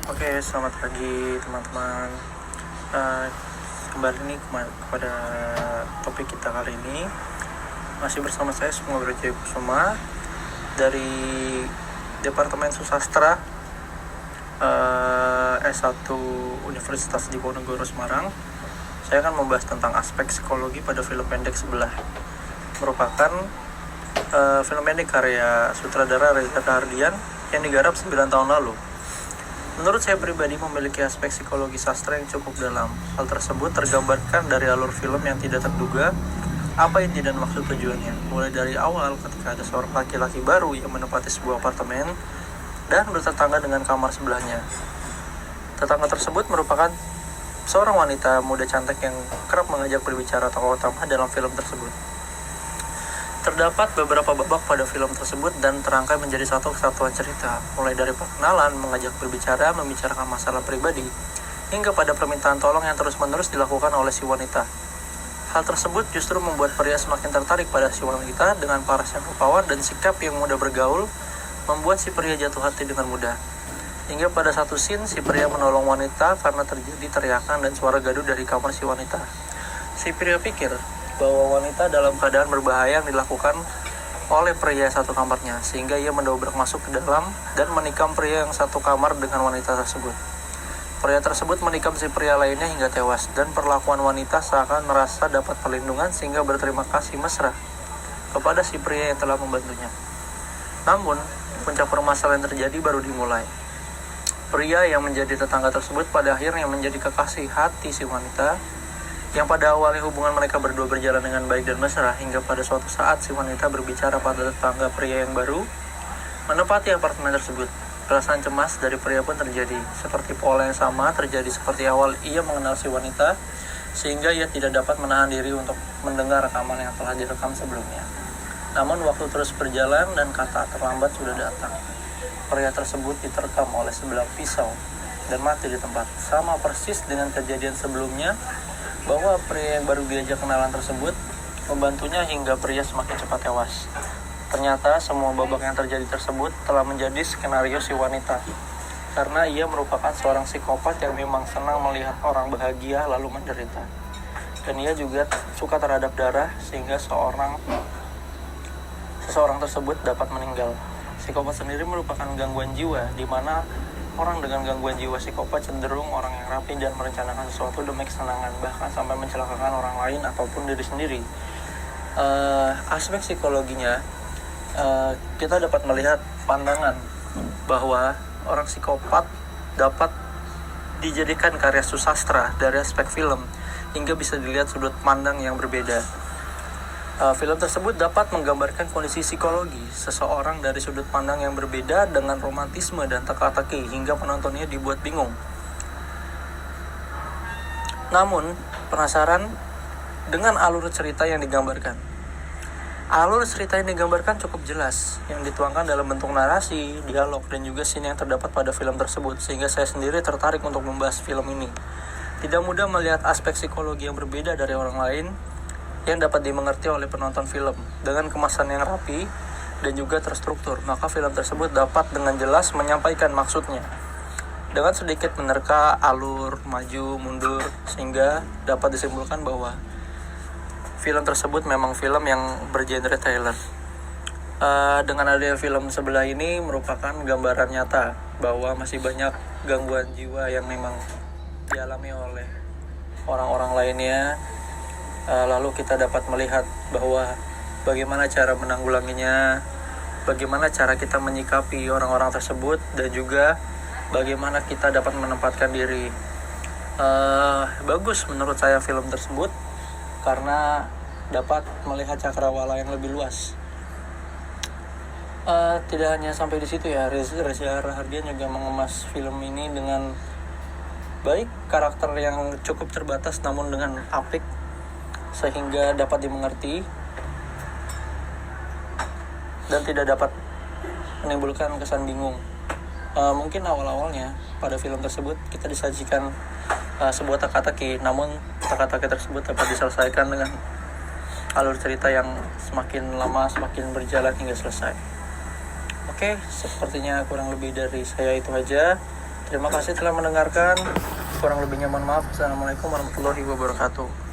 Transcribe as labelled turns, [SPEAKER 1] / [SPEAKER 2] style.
[SPEAKER 1] Oke, selamat pagi teman-teman. Eh, Kembali nih kepada topik kita kali ini. Masih bersama saya Sukma Wirajaya Kusuma dari Departemen Susastra S1 Universitas Diponegoro Semarang. Saya akan membahas tentang aspek psikologi pada film pendek Sebelah. Merupakan film pendek karya sutradara Reza Rahardian yang digarap 9 tahun lalu. Menurut saya pribadi memiliki aspek psikologi sastra yang cukup dalam. Hal tersebut tergambarkan dari alur film yang tidak terduga apa inti dan maksud tujuannya. Mulai dari awal ketika ada seorang laki-laki baru yang menempati sebuah apartemen dan bertetangga dengan kamar sebelahnya. Tetangga tersebut merupakan seorang wanita muda cantik yang kerap mengajak berbicara tokoh utama dalam film tersebut. Terdapat beberapa babak pada film tersebut dan terangkai menjadi satu kesatuan cerita, mulai dari perkenalan, mengajak berbicara, membicarakan masalah pribadi, hingga pada permintaan tolong yang terus-menerus dilakukan oleh si wanita. Hal tersebut justru membuat pria semakin tertarik pada si wanita dengan paras yang rupawan dan sikap yang mudah bergaul, membuat si pria jatuh hati dengan mudah. Hingga pada satu scene, si pria menolong wanita karena terjadi teriakan dan suara gaduh dari kamar si wanita. Si pria pikir bahwa wanita dalam keadaan berbahaya yang dilakukan oleh pria satu kamarnya, sehingga ia mendobrak masuk ke dalam dan menikam pria yang satu kamar dengan wanita tersebut. Pria tersebut menikam si pria lainnya hingga tewas, dan perlakuan wanita seakan merasa dapat perlindungan sehingga berterima kasih mesra kepada si pria yang telah membantunya. Namun, puncak permasalahan terjadi baru dimulai. Pria yang menjadi tetangga tersebut pada akhirnya menjadi kekasih hati si wanita, yang pada awalnya hubungan mereka berdua berjalan dengan baik dan mesra, hingga pada suatu saat si wanita berbicara pada tetangga pria yang baru menempati apartemen tersebut. Perasaan cemas dari pria pun terjadi, seperti pola yang sama terjadi seperti awal ia mengenal si wanita, sehingga ia tidak dapat menahan diri untuk mendengar rekaman yang telah direkam sebelumnya. Namun waktu terus berjalan dan kata terlambat sudah datang. Pria tersebut diterkam oleh sebilah pisau dan mati di tempat, sama persis dengan kejadian sebelumnya, bahwa pria yang baru diajak kenalan tersebut membantunya hingga pria semakin cepat tewas. Ternyata semua babak yang terjadi tersebut telah menjadi skenario si wanita, karena ia merupakan seorang psikopat yang memang senang melihat orang bahagia lalu menderita. Dan ia juga suka terhadap darah, sehingga seseorang tersebut dapat meninggal. Psikopat sendiri merupakan gangguan jiwa, di mana orang dengan gangguan jiwa psikopat cenderung orang yang rapi dan merencanakan sesuatu demi kesenangan, bahkan sampai mencelakakan orang lain ataupun diri sendiri. Aspek psikologinya, kita dapat melihat pandangan bahwa orang psikopat dapat dijadikan karya susastra dari aspek film, hingga bisa dilihat sudut pandang yang berbeda. Film tersebut dapat menggambarkan kondisi psikologi seseorang dari sudut pandang yang berbeda dengan romantisme dan teka-teki hingga penontonnya dibuat bingung. Namun, penasaran dengan alur cerita yang digambarkan. Alur cerita yang digambarkan cukup jelas, yang dituangkan dalam bentuk narasi, dialog, dan juga scene yang terdapat pada film tersebut, sehingga saya sendiri tertarik untuk membahas film ini. Tidak mudah melihat aspek psikologi yang berbeda dari orang lain, yang dapat dimengerti oleh penonton film dengan kemasan yang rapi dan juga terstruktur, maka film tersebut dapat dengan jelas menyampaikan maksudnya dengan sedikit menerka alur maju mundur, sehingga dapat disimpulkan bahwa film tersebut memang film yang bergenre thriller. Dengan adanya film Sebelah ini merupakan gambaran nyata bahwa masih banyak gangguan jiwa yang memang dialami oleh orang-orang lainnya. Lalu kita dapat melihat bahwa bagaimana cara menanggulanginya, bagaimana cara kita menyikapi orang-orang tersebut, dan juga bagaimana kita dapat menempatkan diri. Bagus menurut saya film tersebut karena dapat melihat cakrawala yang lebih luas. Tidak hanya sampai di situ ya, Reza Rahardian juga mengemas film ini dengan baik, karakter yang cukup terbatas namun dengan apik, sehingga dapat dimengerti dan tidak dapat menimbulkan kesan bingung. Mungkin awal-awalnya pada film tersebut kita disajikan sebuah teka-teki, namun teka-teki tersebut dapat diselesaikan dengan alur cerita yang semakin lama semakin berjalan hingga selesai. Oke, sepertinya kurang lebih dari saya itu aja. Terima kasih telah mendengarkan. Kurang lebihnya mohon maaf. Assalamualaikum warahmatullahi wabarakatuh.